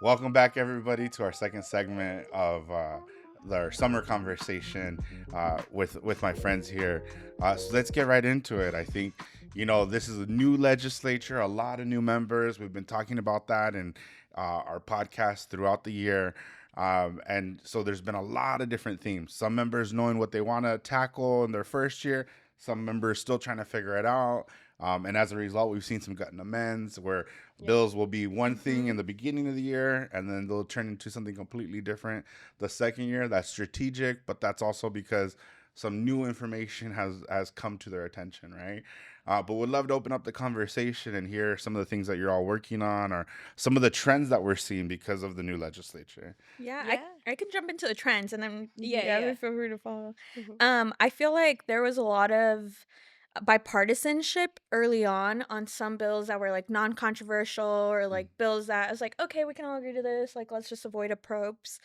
Welcome back, everybody, to our second segment of our summer conversation with my friends here. So let's get right into it. I think this is a new legislature, a lot of new members. We've been talking about that in our podcast throughout the year. And so there's been a lot of different themes. Some members knowing what they want to tackle in their first year, some members still trying to figure it out. And as a result, we've seen some gut and amends where Yeah. bills will be one thing in the beginning of the year and then they'll turn into something completely different the second year. That's strategic, but that's also because some new information has come to their attention, right? But would love to open up the conversation and hear some of the things that you're all working on or some of the trends that we're seeing because of the new legislature. Yeah, I Yeah. I can jump into the trends and then Yeah. yeah, Yeah. feel free to follow. Mhm. I feel like there was a lot of bipartisanship early on some bills that were like non-controversial or Mm. like bills that I was like, okay, we can all agree to this. Like, let's just avoid a probes.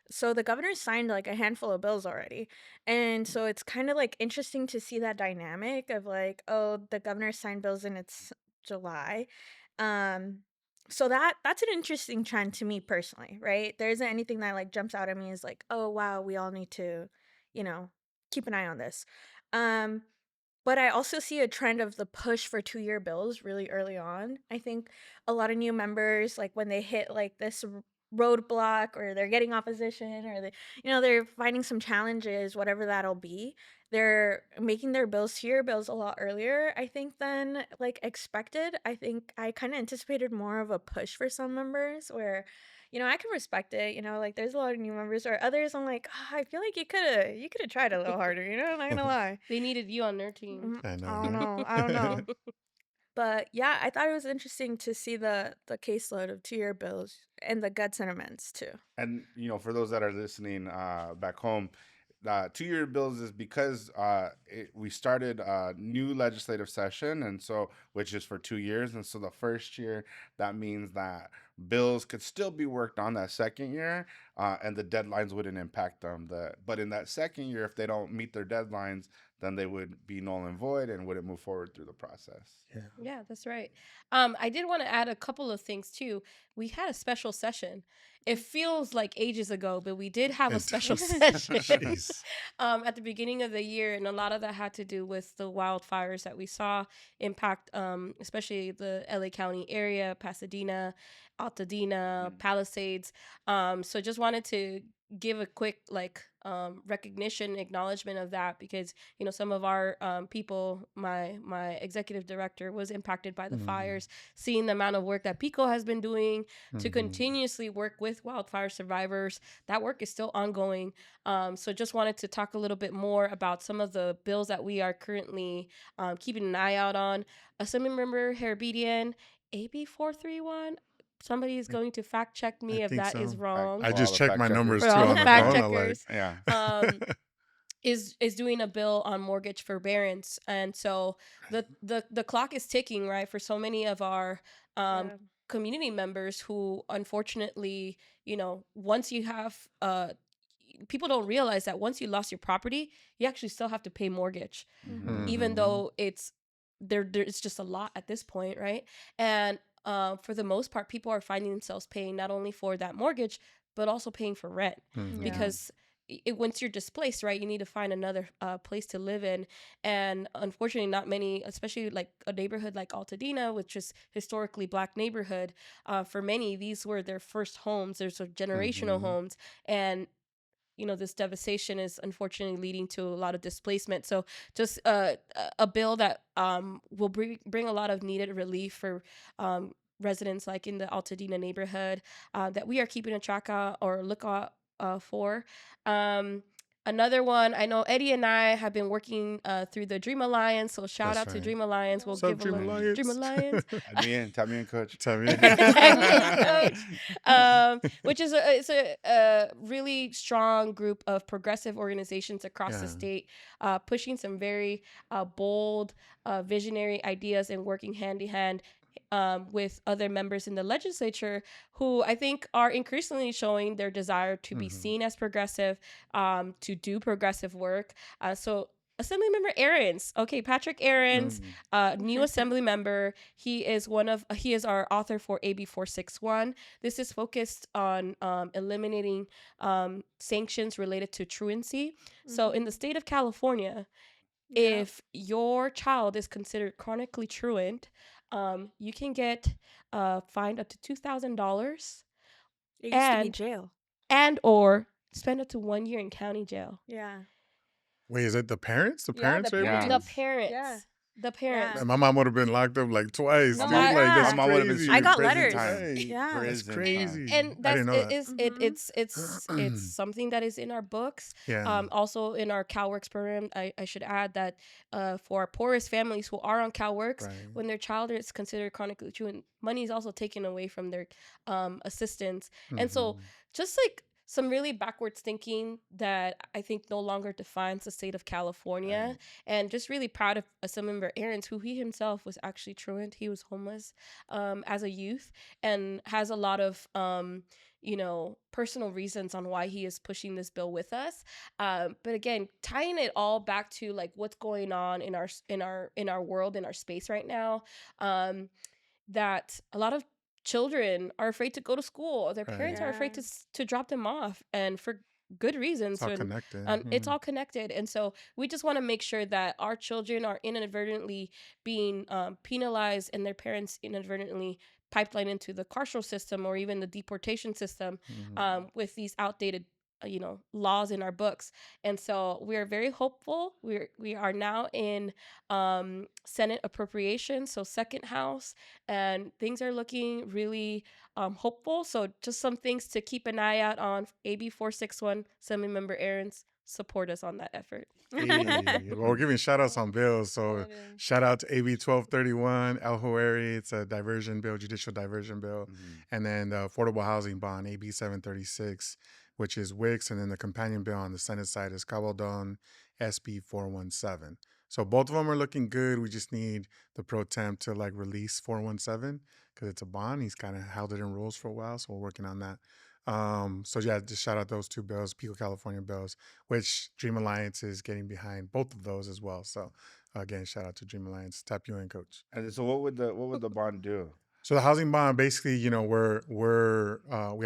So the governor signed like a handful of bills already, and so it's kind of like interesting to see that dynamic of like, oh, the governor signed bills and it's July. Um, so that's an interesting trend to me personally, right? There isn't anything that like jumps out at me as like, oh wow, we all need to, you know, keep an eye on this. Um, but I also see a trend of the push for 2-year bills really early on. I think a lot of new members, like when they hit like this roadblock or they're getting opposition or they're finding some challenges, whatever that'll be, they're making their bills 2-year bills a lot earlier, I think, than like expected. I think I kind of anticipated more of a push for some members where I can respect it. Like there's a lot of new members or others. I'm like, I feel like you could have tried a little harder. I'm not gonna lie. They needed you on their team. I know, I don't right? know. I don't know. But yeah, I thought it was interesting to see the caseload of 2-year bills and the gut sentiments too. And for those that are listening back home, 2-year bills is because we started a new legislative session, and so which is for 2 years, and so the first year that means that bills could still be worked on that second year, and the deadlines wouldn't impact them. But in that second year, if they don't meet their deadlines, then they would be null and void and wouldn't move forward through the process. Yeah. Yeah, that's right. I did want to add a couple of things too. We had a special session. It feels like ages ago, but we did have a It special does. session Jeez. at the beginning of the year, and a lot of that had to do with the wildfires that we saw impact, especially the LA County area, Pasadena, Altadena, Mm. Palisades. So just wanted to give a quick recognition acknowledgement of that because some of our people, my executive director was impacted by the Mm. fires, seeing the amount of work that Pico has been doing to Mhm. continuously work with wildfire survivors. That work is still ongoing. So just wanted to talk a little bit more about some of the bills that we are currently keeping an eye out on. Assembly Member Herbedian, AB 431. Somebody is going to fact check I me if think that so. is wrong. I For all just the checked fact my numbers For checkers. too all the on the fact phone. I'm like, checkers, Yeah. um, is doing a bill on mortgage forbearance, and so the clock is ticking, right, for so many of our Yeah. community members who unfortunately, once you have people don't realize that once you lost your property, you actually still have to pay mortgage, Mhm. Mhm. even mm-hmm. though it's just a lot at this point, right? And for the most part, people are finding themselves paying not only for that mortgage, but also paying for rent Mm-hmm. Yeah. because once you're displaced, right, you need to find another place to live in. And unfortunately, not many, especially like a neighborhood like Altadena, which is historically Black neighborhood, for many, these were their first homes. There's sort of generational Mhm. homes. And this devastation is unfortunately leading to a lot of displacement. So just a bill that will bring a lot of needed relief for residents like in the Altadena neighborhood that we are keeping a track of or look out for. Um, Another one, I know Eddie and I have been working through the Dream Alliance. So shout That's out to right. Dream Alliance. We'll What's up, give a Dream little Mm. Dream Alliance? Alliance. Tap me in, coach. Tell me. Tag me in, coach. Which is a really strong group of progressive organizations across the Yeah. state, pushing some very bold, visionary ideas and working hand in hand with other members in the legislature who I think are increasingly showing their desire to be Mm-hmm. seen as progressive, to do progressive work. So Assemblymember Aarons. Okay, Patrick Aarons, new Mhm. assembly member. He is our author for AB 461. This is focused on eliminating sanctions related to truancy. So in the Mhm. state of California, Yep. if your child is considered chronically truant, you can get fined up to $2,000 It used to be and jail. or spend up to 1 year in county jail. Yeah. Wait, is it the parents? The Yeah, parents the are able Yeah. The to? parents. Yeah. parents. The Yeah. parents. Man, my mom would have been locked up like twice, No, dude. I- Like, My that's yeah. mom would have been crazy. I serving got prison letters. time. Right. Yeah. That's Prison time. crazy. And I that's didn't know it that. is Mhm. it's something that is in our books. Yeah. Also in our CalWorks program, I should add that for our poorest families who are on CalWorks, Right. when their child is considered chronically truant, money is also taken away from their assistance. And so Mhm. just like some really backwards thinking that I think no longer defines the state of California. Right. And just really proud of Assemblymember Aarons, who he himself was actually truant. He was homeless as a youth and has a lot of personal reasons on why he is pushing this bill with us. But again, tying it all back to like what's going on in our world, in our space right now, that a lot of children are afraid to go to school. Their Right. parents are afraid Yeah. to drop them off, and for good It's reasons. all And connected. it's Yeah. all connected. And so we just want to make sure that our children are inadvertently being penalized, and their parents inadvertently pipeline into the carceral system or even the deportation system Mhm. with these outdated laws in our books. And so we are very hopeful. We are now in Senate appropriations, so second house, and things are looking really hopeful. So just some things to keep an eye out on. AB 461, Assemblymember Aarons, support us on that effort. Hey, well, we're giving shout outs on bills. So, Exciting. shout out to AB 1231, El Hueri. It's a diversion bill, judicial diversion bill. Mhm. And then the Affordable Housing Bond, AB 736, which is WIX. And then the companion bill on the Senate side is Cabaldon, SB 417. So, both of them are looking good. We just need the pro temp to like release 417 because it's a bond. He's kind of held it in rules for a while. So, we're working on that. So yeah, just shout out those two bills, Pico California bills, which Dream Alliance is getting behind both of those as well. So again, shout out to Dream Alliance. Tap you in, coach. And so what would the bond do? So the housing bond, basically, we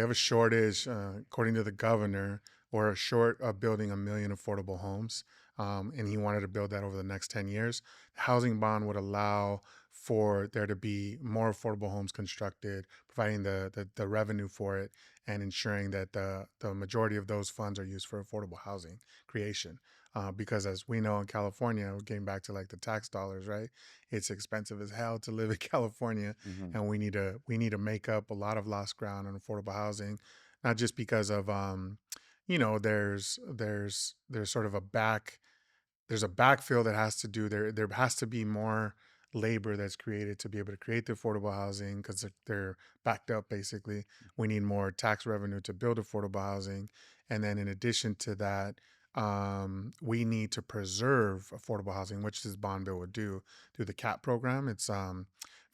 have a shortage, according to the governor, we're short of building 1 million affordable homes, and he wanted to build that over the next 10 years. The housing bond would allow for there to be more affordable homes constructed, providing the revenue for it, and ensuring that the majority of those funds are used for affordable housing creation. Because as we know in California, we're getting back to like the tax dollars, right? It's expensive as hell to live in California, Mhm. and we need to make up a lot of lost ground on affordable housing, not just because of there's sort of there's a backfill that has to do there has to be more labor that's created to be able to create the affordable housing because they're backed up basically. We need more tax revenue to build affordable housing, and then in addition to that, we need to preserve affordable housing, which this bond bill would do through the CAP program. It's I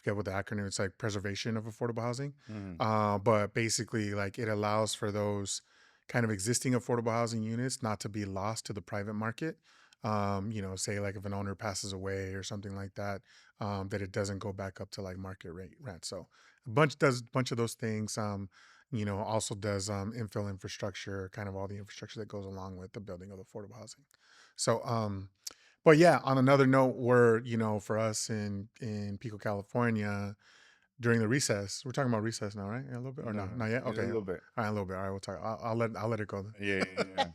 forget what the acronym, it's like preservation of affordable housing. Mhm. But basically like it allows for those kind of existing affordable housing units not to be lost to the private market. Say like if an owner passes away or something like that, that it doesn't go back up to like market rate rent. So a bunch of those things. Also does infill infrastructure, kind of all the infrastructure that goes along with the building of affordable housing. So, but yeah, on another note, for us in Pico, California, during the recess, we're talking about recess now, right? A little bit or no? No, Not yet. a Okay, little all bit. right, a little bit. All right, we'll talk. I'll let it go. Yeah, yeah,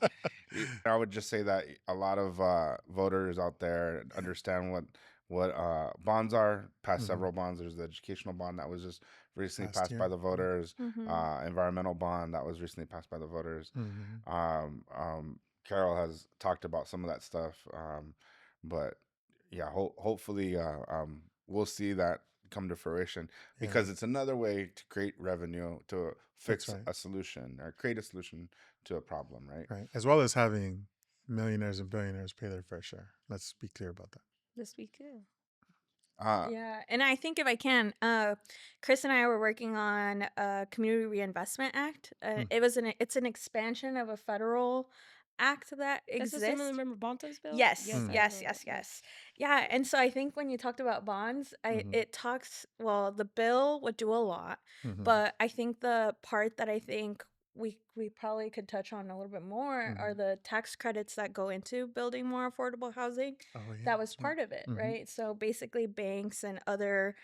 yeah. I would just say that a lot of voters out there understand what bonds are. Passed Mhm. several bonds. There's the educational bond that was just recently Last passed by year. the voters. Mhm. Environmental bond that was recently passed by the voters. Mhm. Carol has talked about some of that stuff. But yeah, hopefully we'll see that come to fruition Yeah, because it's another way to create revenue to that's fix right. a solution or create a solution to a problem, right? Right. As well as having millionaires and billionaires pay their fair share. Let's be clear about that. This week, yeah. Yeah, and I think if I can, Chris and I were working on a Community Reinvestment Act. Hmm. It's an expansion of a federal act that That's the same in exists. the Bontas bill? Yes, Yes, Mm. I yes, know yes, that. Yeah. yes. Yeah, and so I think when you talked about bonds, Mm-hmm. it talks, well, the bill would do a lot, Mm-hmm. but I think the part that I think we probably could touch on a little bit more are Mm-hmm. the tax credits that go into building more affordable housing. Oh yeah. That was Yeah. part of it, Mm-hmm. right? So basically banks and other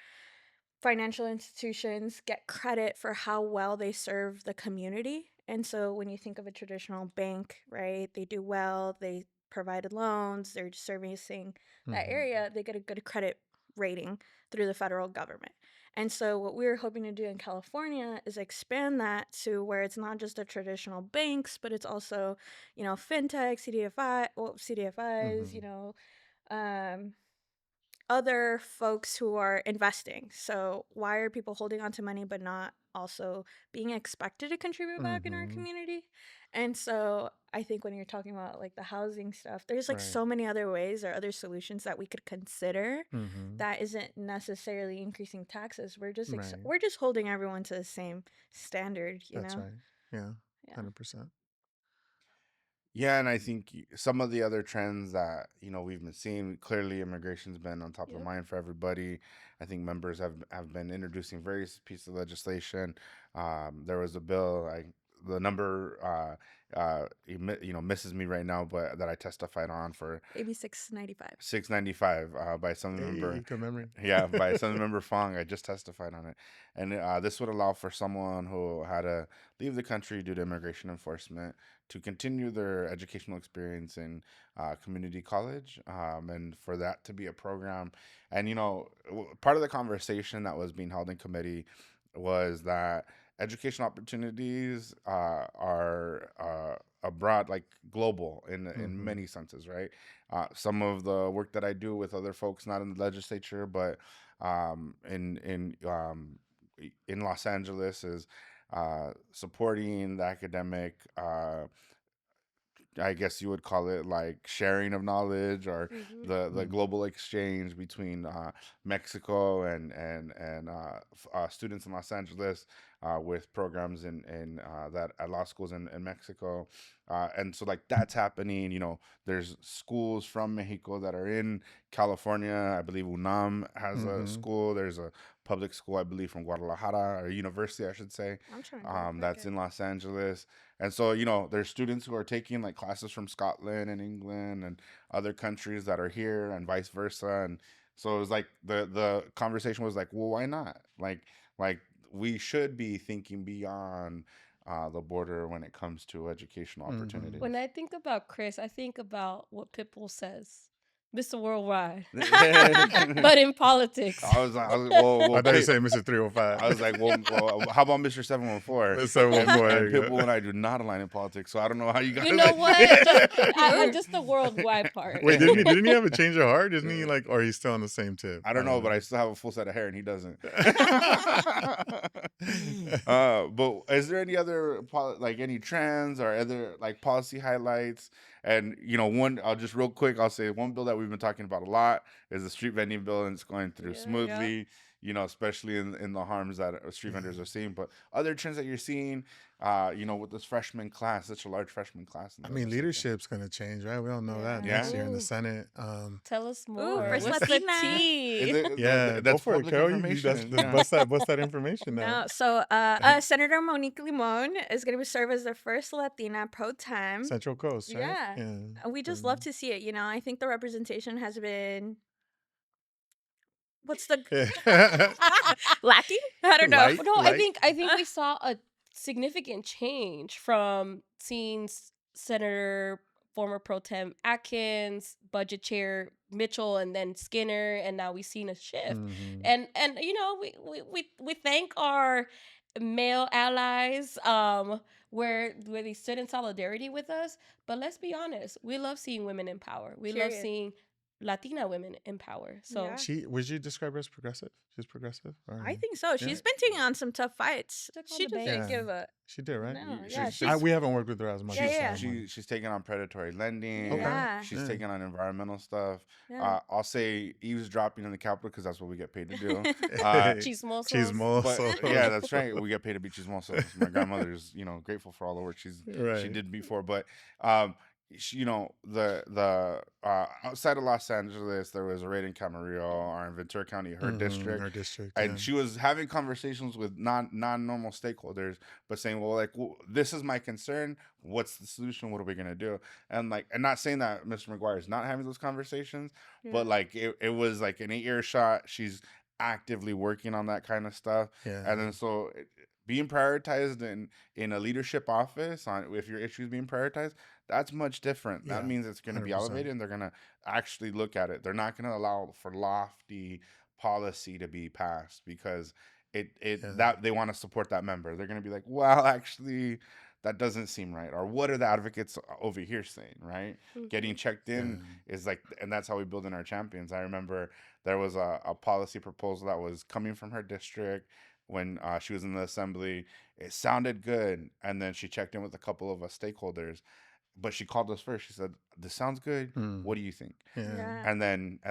financial institutions get credit for how well they serve the community. And so when you think of a traditional bank, right, they do well, they provided loans, they're servicing that Mm-hmm. area, they get a good credit rating through the federal government. And so what we're hoping to do in California is expand that to where it's not just the traditional banks, but it's also, fintech, CDFIs, Mm-hmm. um, other folks who are investing. So why are people holding on to money but not also being expected to contribute back in our Mm-hmm. community? And so I think when you're talking about like the housing stuff, there's like Right. so many other ways or other solutions that we could consider Mm-hmm. that isn't necessarily increasing taxes. We're just Right. we're just holding everyone to the same standard, That's right. Yeah. Yeah. 100%. Yeah, and I think some of the other trends that we've been seeing, clearly immigration's been on top of Yep. mind for everybody. I think members have been introducing various pieces of legislation. There was a bill, the number misses me right now, but that I testified on for AB 695. 695 by Assembly Hey, Member. good memory. Yeah, by Assembly Member Fong. I just testified on it, and this would allow for someone who had to leave the country due to immigration enforcement to continue their educational experience in community college, and for that to be a program. And part of the conversation that was being held in committee was that education opportunities are abroad, like global in Mm-hmm. many senses, right? Some of the work that I do with other folks, not in the legislature, but in Los Angeles, is supporting the academic. I guess you would call it like sharing of knowledge, or Mm-hmm. the global exchange between Mexico and students in Los Angeles, with programs in that at law schools in Mexico, and so like that's happening. There's schools from Mexico that are in California. I believe UNAM has a Mm-hmm. school. There's a public school, I believe, from Guadalajara, or university, I should say, I'm trying to go that's in Los Angeles. And so, there's students who are taking like classes from Scotland and England and other countries that are here, and vice versa. And so it was like the conversation was like, well, why not? Like we should be thinking beyond the border when it comes to educational Mm-hmm. opportunities. When I think about Chris, I think about what Pitbull says, Mr. Worldwide, but I in politics. was like, well, I thought you said Mr. 305. I was like, well, how about Mr. 714? Mr. 714, And there you go. Pitbull and I do not align in politics, so I don't know how you guys. You know what? Just the worldwide part. Wait, didn't he have a change of heart? Isn't he like, or he's still on the same tip? I don't know, but I still have a full set of hair and he doesn't. But is there any other any trends or other like policy highlights? And I'll just real quick, I'll say one bill that we've been talking about a lot is the street vending bill, and it's going through Yeah. smoothly. Especially in the harms that street vendors are seeing, but other trends that you're seeing, with this freshman class, such a large freshman class. I mean, leadership's gonna change, right? We all know that Yeah. next year in the Ooh. Senate. Tell us more. First What's the Latina. tea? Yeah, that's go for it, public Carol. information. Yeah. Bust that information now. No, so Senator Monique Limon is going to serve as the first Latina pro tem. Central Coast, right? Yeah. And we just love to see it. I think the representation has been. What's the lacking? I don't know. Light? No, Like- I think we saw a significant change from seeing Senator former pro tem Atkins, budget chair Mitchell, and then Skinner, and now we've seen a shift. Mhm. And we thank our male allies where they stood in solidarity with us. But let's be honest, we love seeing women in power. We love Period. seeing Latina women in power. So Yeah. Would you describe her as progressive? She's progressive? Or- I think so. She's been taking on some tough fights. Took on She the doesn't bait. give a. She did, right? No, She- yeah, she's- We haven't worked with her as much. Yeah, as yeah. someone. She's taking on predatory lending. Okay. Yeah. She's Yeah. taking on environmental stuff. Yeah. I'll say eavesdropping in the Capitol because that's what we get paid to do. chismosos. But yeah, that's right. We get paid to be chismosos. My grandmother's, grateful for all the work she Right. did before. But the outside of Los Angeles, there was a raid in Camarillo, or in Ventura County, her district, Her district, and yeah. she was having conversations with non-normal stakeholders, but saying, well, like, this is my concern. What's the solution? What are we gonna do? And not saying that Mr. McGuire is not having those conversations, but Yeah. like it was like an 8-year shot. She's actively working on that kind of stuff, Yeah. and then being prioritized in a leadership office, on if your issues being prioritized, that's much different. That Yeah. means it's going to be 100%. elevated, and they're going to actually look at it. They're not going to allow for lofty policy to be passed because Yeah. that they want to support that member. They're going to be like, well, actually, that doesn't seem right. Or what are the advocates over here saying, right? Getting Mhm. checked Yeah. in is like, and that's how we build in our champions. I remember there was a policy proposal that was coming from her district when she was in the assembly. It sounded good, and then she checked in with a couple of us stakeholders, but she called us first. She said, "This sounds good. Mm. What do you think?" Yeah. Yeah. And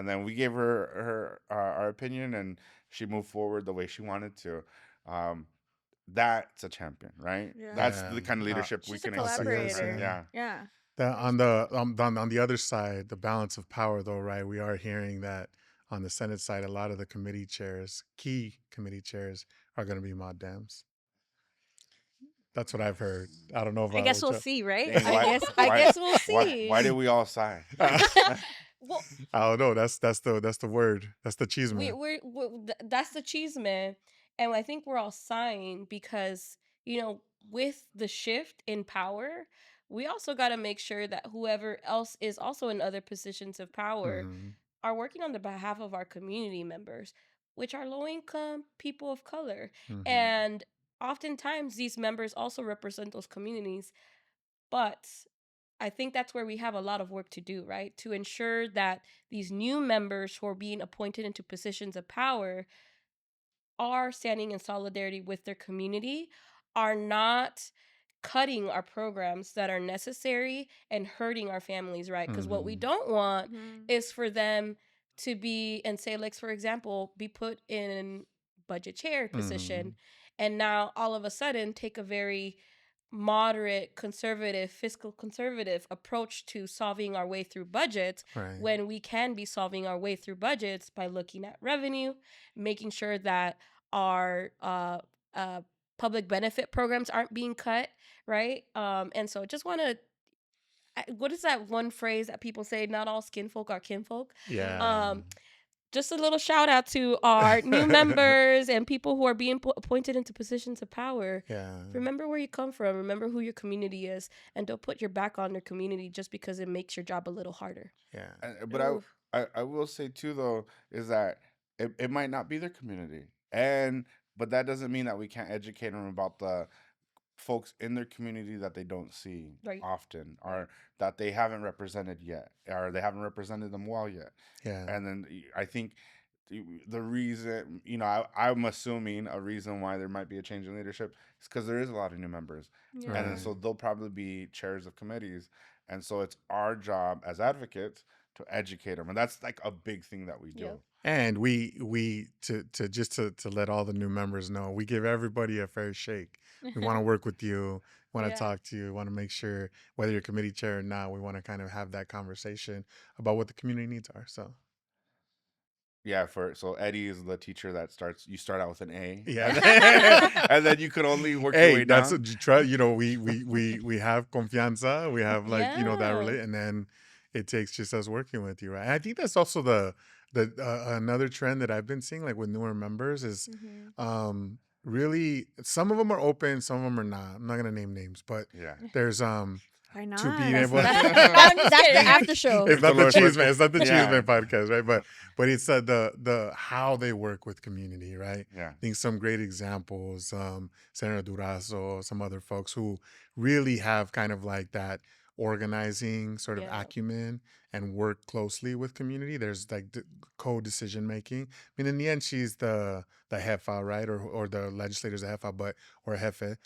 then we gave her our opinion, and she moved forward the way she wanted to. Um, that's a champion, right? Yeah. That's Yeah. the kind of leadership we She's a can I'll expect, say this, right? collaborator. yeah. Yeah. Yeah. That Very on the other side, the balance of power, though, right? We are hearing that on the Senate side, a lot of the committee chairs, key committee chairs, are going to be mod Dems. That's what I've heard. I don't know I about guess what we'll you. see, right? Dang, I why, guess why, we'll why see. did we all sign? Well, I don't know. That's the word. That's the cheese we man. that's the cheese man, and I think we're all sighing because with the shift in power, we also got to make sure that whoever else is also in other positions of power Mm-hmm. are working on the behalf of our community members, which are low income people of color, Mm-hmm. and oftentimes these members also represent those communities, but I think that's where we have a lot of work to do, right? To ensure that these new members who are being appointed into positions of power are standing in solidarity with their community, are not cutting our programs that are necessary and hurting our families, right? Because what we Mm-hmm. don't want Mhm. is for them to be, and say, like, for example, be put in budget chair Mm-hmm. position and now all of a sudden take a very moderate, conservative, fiscal conservative approach to solving our way through budgets, Right. when we can be solving our way through budgets by looking at revenue, making sure that our uh, public benefit programs aren't being cut, right? And so just want to, what is that one phrase that people say? Not all skin folk are kinfolk. Yeah. Um, just a little shout out to our new members and people who are being appointed into positions of power. Yeah. Remember where you come from. Remember who your community is, and don't put your back on your community just because it makes your job a little harder. Yeah. But Ooh. I will say too though is that it might not be their community, and but that doesn't mean that we can't educate them about the folks in their community that they don't see Right. often, or that they haven't represented yet, or they haven't represented them well yet. Yeah. And then I think the reason, I'm assuming a reason why there might be a change in leadership is because there is a lot of new members, Yeah. and then Right. so they'll probably be chairs of committees, and so it's our job as advocates to educate them, and that's like a big thing that we do. Yep. And we to just to let all the new members know, we give everybody a fair shake. We want to work with you, want to Yeah. talk to you, want to make sure whether you're committee chair or not, we want to kind of have that conversation about what the community needs are. So Yeah, so Eddie is the teacher that you start out with an A, yeah. and then you could only work your Hey, way that's down. we have confianza, we have that Yeah. relate, and then it takes just us working with you, right? And I think that's also the another trend that I've been seeing, like with newer members, is Mhm. really some of them are open, some of them are not. I'm not gonna name names, but Yeah. there's Why to being not? able. I'm just That's the kidding. after show. It's not the Lord's cheese work. man. It's not the cheese Yeah. man podcast, right? But it's the how they work with community, right? Yeah. I think some great examples, Senator Durazo, some other folks who really have kind of like that organizing sort of Yeah. acumen and work closely with community. There's like co-decision making. I mean, in the end, she's the jefa, right? Or the legislator's a jefa, or a jefe.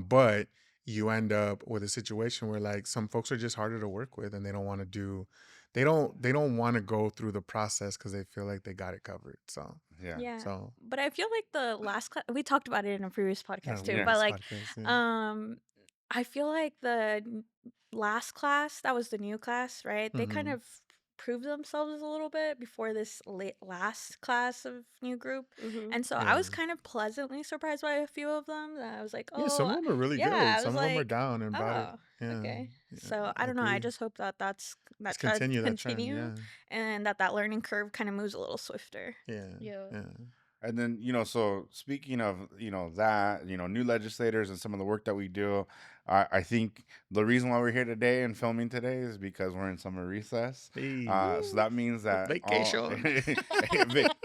But you end up with a situation where like some folks are just harder to work with, and they don't want to do, they don't want to go through the process because they feel like they got it covered. So Yeah. Yeah. so But I feel like the last we talked about it in a previous yeah, podcast too. Yeah. But this like, podcast, yeah. I feel like last class, that was the new class, right? They kind Mm-hmm. of proved themselves a little bit before this last class of new group. Mm-hmm. And so I Yeah. was kind of pleasantly surprised by a few of them. That I was like, Yeah, some oh, of them are really good. yeah, I Some was of them are like, down and about it. oh, Yeah, okay. yeah, So I I don't know. I agree. just hope that Let's that trend continue that trend. continue Yeah, and that learning curve kind of moves a little swifter. yeah, Yeah. yeah. And then, so speaking of, that, new legislators and some of the work that we do, I think the reason why we're here today and filming today is because we're in summer recess. Hey, So Ooh. that means that all vacation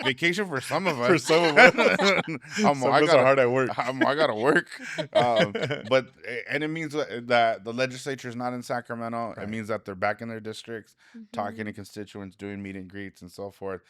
vacation for some of for us. some of us. Some I of us are gotta, hard at work. I gotta work. But and it means that the legislature is not in Sacramento. It Right. means that they're back in their districts, talking to Mhm. constituents, doing meet and greets and so forth.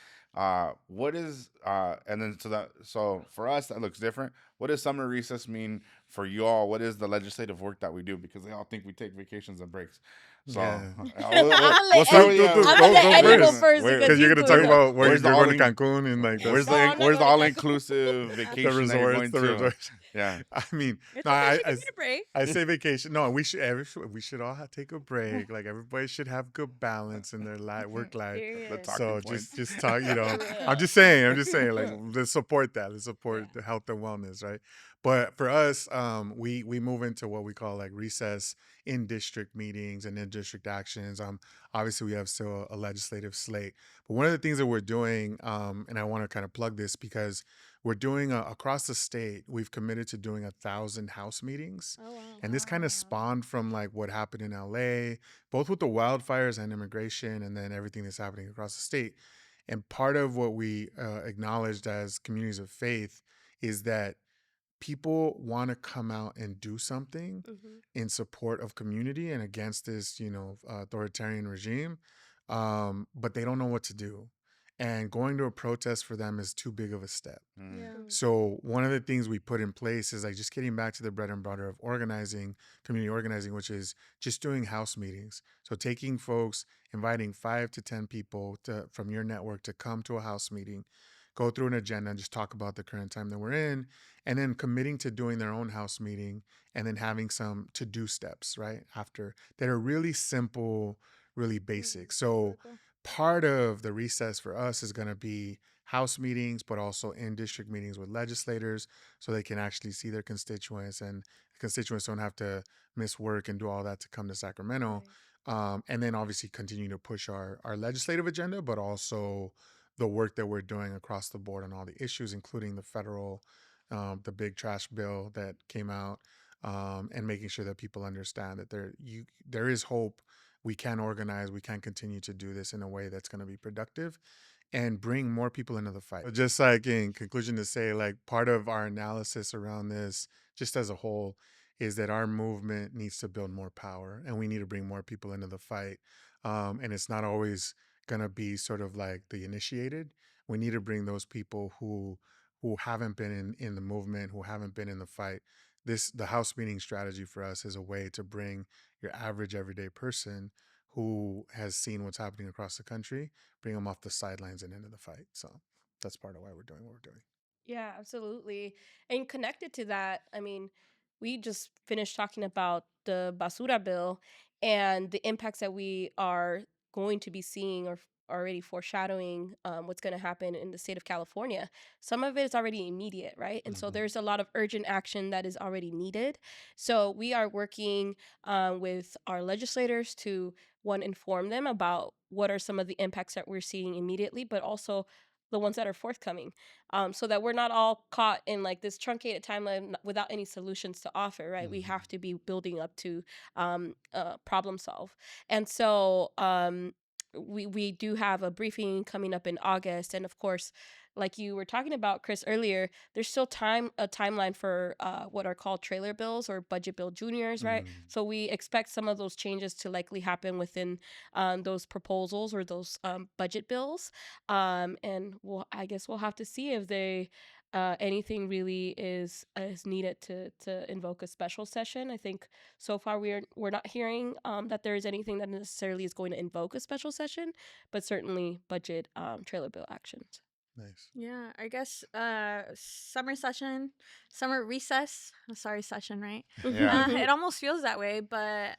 What is and then so for us that looks different. What does summer recess mean for you all? What is the legislative work that we do? Because they all think we take vacations and breaks. So Yeah. I'm gonna we'll let start Go, with Eddie. go, go, I'm go, gonna let go Eddie go first. first Where, because Because you're you gonna talk go. about where where's the you're all going to in, Cancun and like where's that's No, the I'm not where's the going to all Cancun. inclusive the vacation that you're resorts, going the to? resorts. Yeah. I mean, It's no, okay. She can need a break. I say vacation. No, we should all take a break. Like everybody should have good balance in their work life. The Period. talking So points. just talk. Yeah. I'm just saying, like let's support that. Let's Yeah. support the health and wellness, right? But for us, we move into what we call like recess in district meetings and in district actions. Obviously we have still a legislative slate, but one of the things that we're doing, and I want to kind of plug this because we're doing across the state. We've committed to doing 1,000 house meetings, Oh wow. and this kind of Wow. spawned from like what happened in LA, both with the wildfires and immigration, and then everything that's happening across the state. And part of what we acknowledged as communities of faith is that people want to come out and do something Mm-hmm. in support of community and against this, authoritarian regime, but they don't know what to do. And going to a protest for them is too big of a step. Mm. Yeah. So one of the things we put in place is like just getting back to the bread and butter of organizing, community organizing, which is just doing house meetings. So taking folks, inviting 5 to 10 people from your network to come to a house meeting, go through an agenda and just talk about the current time that we're in, and then committing to doing their own house meeting and then having some to-do steps, right? After that are really simple, really basic. So Circle. part of the recess for us is going to be house meetings, but also in district meetings with legislators so they can actually see their constituents and the constituents don't have to miss work and do all that to come to Sacramento. Right. And then obviously continue to push our legislative agenda, but also the work that we're doing across the board on all the issues, including the federal, the big trash bill that came out, and making sure that people understand that there is hope. We can organize. We can continue to do this in a way that's going to be productive and bring more people into the fight. Just like in conclusion to say, like part of our analysis around this, just as a whole, is that our movement needs to build more power and we need to bring more people into the fight. And it's not always gonna be sort of like the initiated. We need to bring those people who haven't been in the movement, who haven't been in the fight. The house meeting strategy for us is a way to bring your average everyday person who has seen what's happening across the country, bring them off the sidelines and into the fight. So that's part of why we're doing what we're doing. Yeah, absolutely. And connected to that, I mean, we just finished talking about the basura bill and the impacts that we are going to be seeing or already foreshadowing what's going to happen in the state of California. Some of it is already immediate, right? And so Mhm. there's a lot of urgent action that is already needed. So we are working with our legislators to, one, inform them about what are some of the impacts that we're seeing immediately, but also the ones that are forthcoming, so that we're not all caught in like this truncated timeline without any solutions to offer, right? We Mhm. have to be building up to problem solve. And so we do have a briefing coming up in August. And of course, like you were talking about, Chris, earlier, there's still a timeline for what are called trailer bills or budget bill juniors, right? Mhm. So we expect some of those changes to likely happen within those proposals or those budget bills. And I guess we'll have to see if they anything really is needed to invoke a special session. I think so far we're not hearing that there is anything that necessarily is going to invoke a special session, but certainly budget trailer bill actions. Nice. Yeah, I guess summer session, summer recess. Sorry, session, right? Yeah. It almost feels that way, but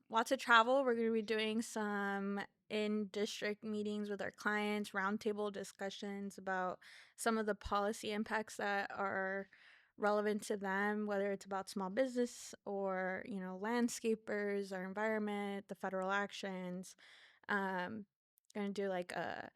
lots of travel. We're going to be doing some in-district meetings with our clients, roundtable discussions about some of the policy impacts that are relevant to them, whether it's about small business or, landscapers, our environment, the federal actions. Going to do like a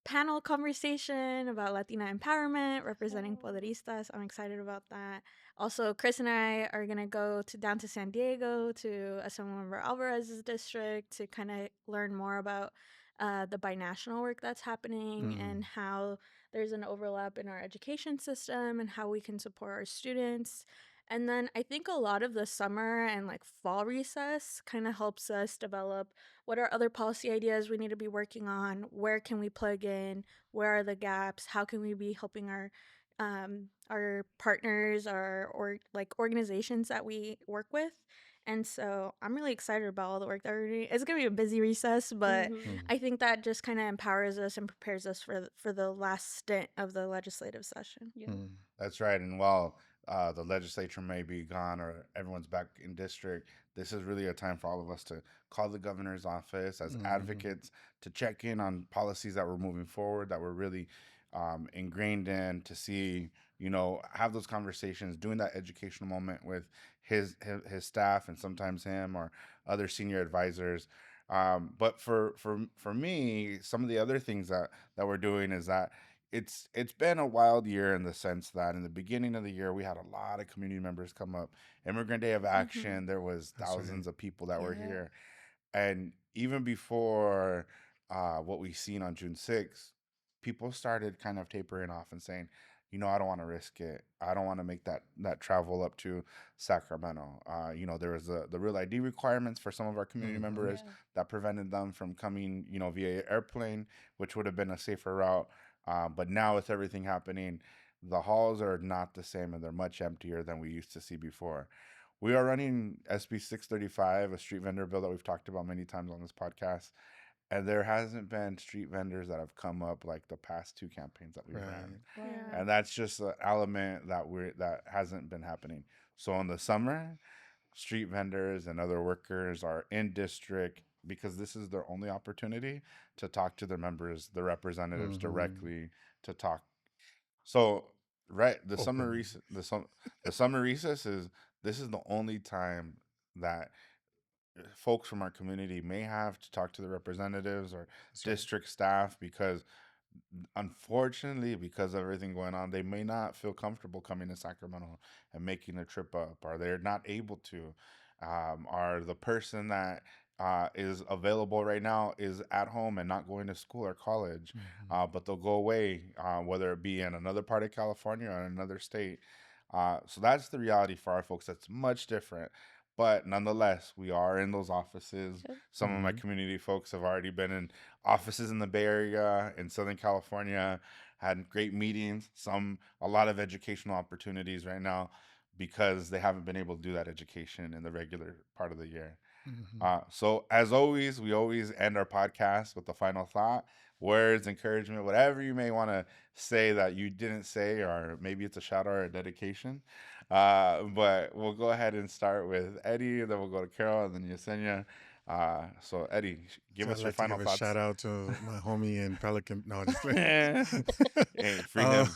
panel conversation about Latina empowerment, representing Poderistas. I'm excited about that. Also, Chris and I are going to go down to San Diego to Assemblymember Alvarez's district to kind of learn more about the binational work that's happening and how there's an overlap in our education system and how we can support our students. And then I think a lot of the summer and like fall recess kind of helps us develop what are other policy ideas we need to be working on, where can we plug in, where are the gaps, how can we be helping our partners, or like organizations that we work with. And so I'm really excited about all the work that we're doing. It's gonna be a busy recess, but I think that just kind of empowers us and prepares us for the last stint of the legislative session. Yeah. That's right. And while the legislature may be gone or everyone's back in district, this is really a time for all of us to call the governor's office as advocates to check in on policies that we're moving forward, that we're really ingrained in, to see, have those conversations, doing that educational moment with his staff and sometimes him or other senior advisors. But for me, some of the other things that we're doing is that it's been a wild year in the sense that in the beginning of the year we had a lot of community members come up. Immigrant Day of Action, there was That's right. thousands of people that were Yeah. here, and even before what we seen on June 6th, people started kind of tapering off and saying, I don't want to risk it. I don't want to make that travel up to Sacramento. There was the real ID requirements for some of our community members Yeah. that prevented them from coming, via airplane, which would have been a safer route. But now with everything happening, the halls are not the same and they're much emptier than we used to see before. We are running SB 635, a street vendor bill that we've talked about many times on this podcast. And there hasn't been street vendors that have come up like the past two campaigns that we've ran. Wow. Yeah. And that's just an element that hasn't been happening. So in the summer, street vendors and other workers are in district because this is their only opportunity to talk to their members, the representatives directly, to talk. So right, Open. the summer recess is this is the only time that folks from our community may have to talk to the representatives or That's right. district staff, because unfortunately, because of everything going on, they may not feel comfortable coming to Sacramento and making a trip up, or they're not able to. Or the person that is available right now is at home and not going to school or college, but they'll go away, whether it be in another part of California or another state. So that's the reality for our folks. That's much different. But nonetheless, we are in those offices. Yep. Some of my community folks have already been in offices in the Bay Area, in Southern California, had great meetings, a lot of educational opportunities right now because they haven't been able to do that education in the regular part of the year. So as always, we always end our podcast with the final thought, words, encouragement, whatever you may want to say that you didn't say, or maybe it's a shout out or a dedication. But we'll go ahead and start with Eddie, then we'll go to Carol, and then Yesenia. So Eddie, give So us I'd your like to final give a thoughts. shout out to my homie in Pelican. No, just Hey, free him.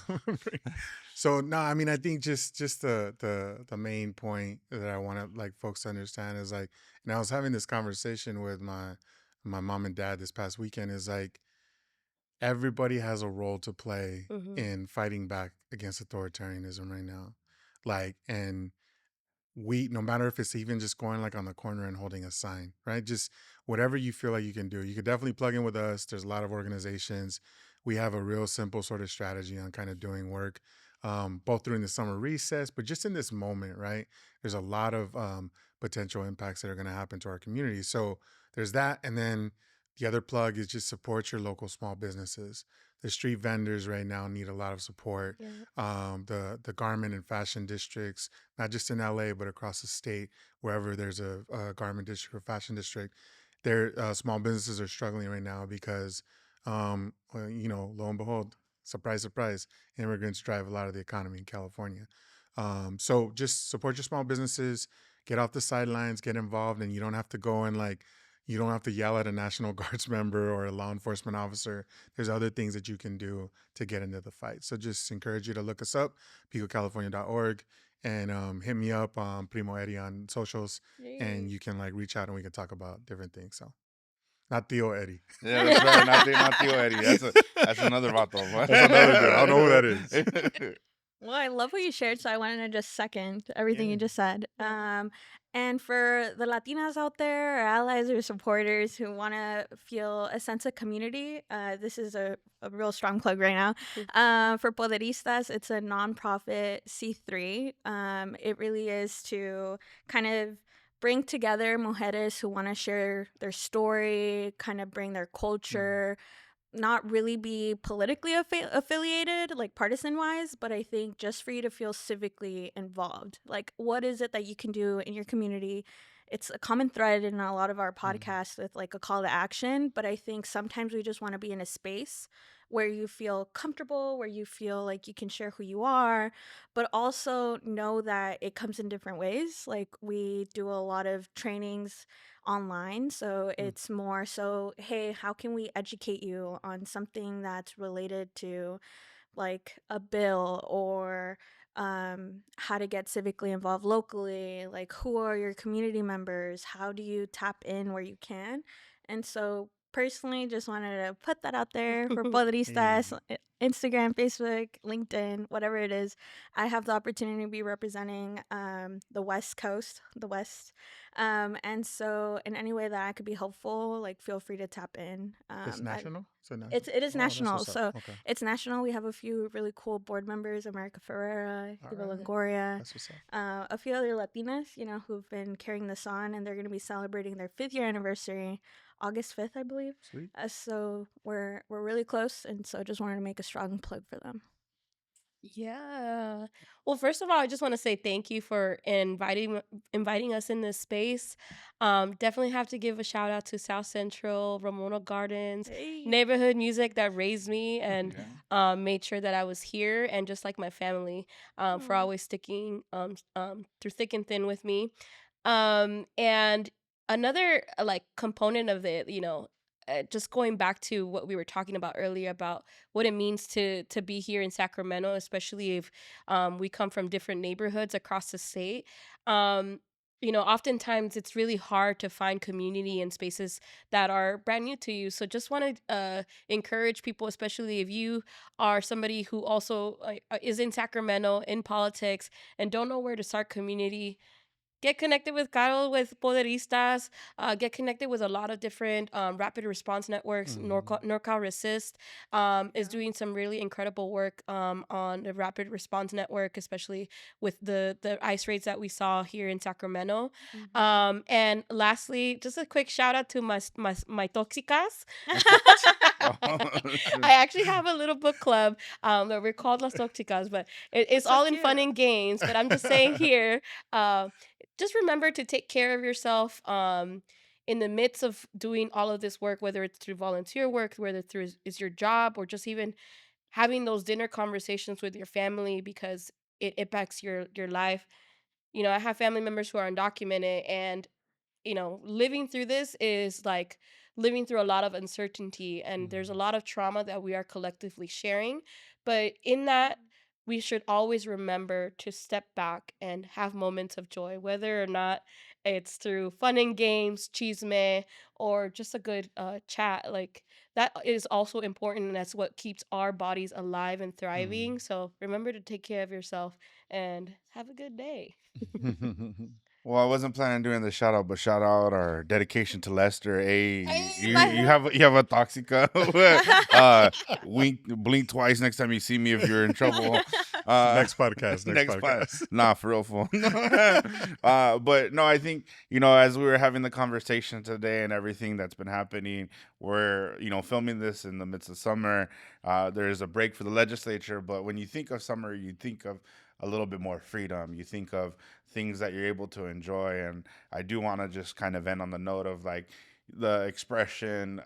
So no, I mean, I think just the main point that I want to like folks to understand is like, and I was having this conversation with my mom and dad this past weekend, is like everybody has a role to play in fighting back against authoritarianism right now. Like, and no matter if it's even just going like on the corner and holding a sign, right? Just whatever you feel like you can do. You could definitely plug in with us. There's a lot of organizations. We have a real simple sort of strategy on kind of doing work, both during the summer recess, but just in this moment, right? There's a lot of potential impacts that are going to happen to our community. So there's that. And then the other plug is just support your local small businesses. The street vendors right now need a lot of support. Yeah. The garment and fashion districts, not just in LA, but across the state, wherever there's a garment district or fashion district, their small businesses are struggling right now because, lo and behold, surprise, surprise, immigrants drive a lot of the economy in California. So just support your small businesses, get off the sidelines, get involved, and you don't have to go and like, you don't have to yell at a National Guards member or a law enforcement officer. There's other things that you can do to get into the fight. So just encourage you to look us up, picocalifornia.org, and hit me up, Primo Eddie on socials, and Yay. you can like reach out and we can talk about different things. So not Theo Eddie. Yeah, that's right. Not Theo Eddie. That's another vato. That's another dude. I don't know who that is. Well, I love what you shared, so I wanted to just second everything Yeah. you just said. And for the Latinas out there, or allies or supporters who want to feel a sense of community, this is a real strong plug right now. For Poderistas, it's a nonprofit C3. It really is to kind of bring together mujeres who want to share their story, kind of bring their culture, not really be politically affiliated, like partisan wise, but I think just for you to feel civically involved. Like, what is it that you can do in your community? It's a common thread in a lot of our podcasts with like a call to action, but I think sometimes we just want to be in a space where you feel comfortable, where you feel like you can share who you are, but also know that it comes in different ways. Like, we do a lot of trainings online, so it's more so, hey, how can we educate you on something that's related to like a bill, or how to get civically involved locally, like who are your community members, how do you tap in where you can. And so personally just wanted to put that out there for Podristas, Instagram, Facebook, LinkedIn, whatever it is. I have the opportunity to be representing the West Coast, the West. And so in any way that I could be helpful, like feel free to tap in. It's national? Is it national? It is Oh, that's national. what's up. So Okay. it's national. We have a few really cool board members: America Ferrera, Eva Alright. Longoria, That's what's up. a few other Latinas, who've been carrying this on, and they're going to be celebrating their 5th year anniversary, August 5th, I believe. Sweet. So we're really close, and so just wanted to make a strong plug for them. Yeah. Well, first of all, I just want to say thank you for inviting us in this space. Definitely have to give a shout out to South Central, Ramona Gardens, Hey. neighborhood music that raised me and Yeah. made sure that I was here, and just like my family, for Aw. always sticking through thick and thin with me. And another like component of it, just going back to what we were talking about earlier about what it means to be here in Sacramento, especially if we come from different neighborhoods across the state. Oftentimes it's really hard to find community in spaces that are brand new to you. So just want to encourage people, especially if you are somebody who also is in Sacramento in politics and don't know where to start community. Get connected with Carol, with Poderistas. Get connected with a lot of different rapid response networks. NorCal Resist is doing some really incredible work on the rapid response network, especially with the ice raids that we saw here in Sacramento. And lastly, just a quick shout out to my toxicas. I actually have a little book club that we're called Las Toxicas, but it's So all in fun cute. and games. But I'm just saying here, just remember to take care of yourself in the midst of doing all of this work, whether it's through volunteer work, whether through is your job, or just even having those dinner conversations with your family, because it impacts your life. I have family members who are undocumented, and living through this is like living through a lot of uncertainty, and there's a lot of trauma that we are collectively sharing. But in that, we should always remember to step back and have moments of joy, whether or not it's through fun and games, chisme, or just a good chat. Like, that is also important, and that's what keeps our bodies alive and thriving. So remember to take care of yourself and have a good day. Well, I wasn't planning on doing the shout out, but shout out our dedication to Lester. Hey, Hey, you my- you have a toxica. Blink twice next time you see me if you're in trouble. Next podcast. Next podcast. Nah, for real, fool. But no, I think, as we were having the conversation today and everything that's been happening, we're, filming this in the midst of summer. There's a break for the legislature, but when you think of summer, you think of a little bit more freedom. You think of things that you're able to enjoy. And I do want to just kind of end on the note of like the expression,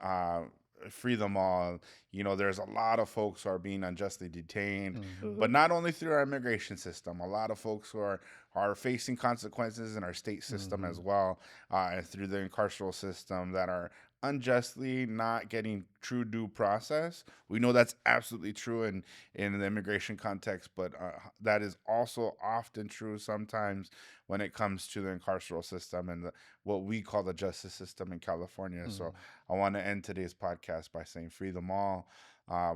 free them all. There's a lot of folks who are being unjustly detained, but Mhm. not only through our immigration system. A lot of folks who are facing consequences in our state system as well, and through the carceral system, that are unjustly not getting true due process. We know that's absolutely true in the immigration context, but that is also often true sometimes when it comes to the carceral system and what we call the justice system in California. So I want to end today's podcast by saying free them all.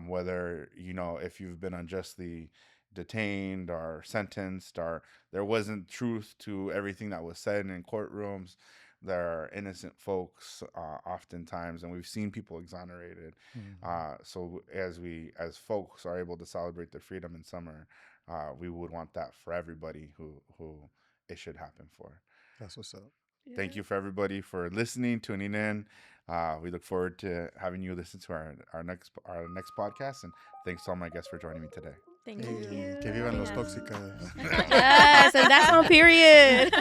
Whether, if you've been unjustly detained or sentenced, or there wasn't truth to everything that was said in courtrooms, there are innocent folks oftentimes, and we've seen people exonerated. So as folks are able to celebrate their freedom in summer, we would want that for everybody who it should happen for. That's what's up. Thank you for everybody for listening, tuning in. We look forward to having you listen to our next podcast, and thanks to all my guests for joining me today. Thank Hey, you. que for vivan having los us. tóxicas. Yes, and that's on period.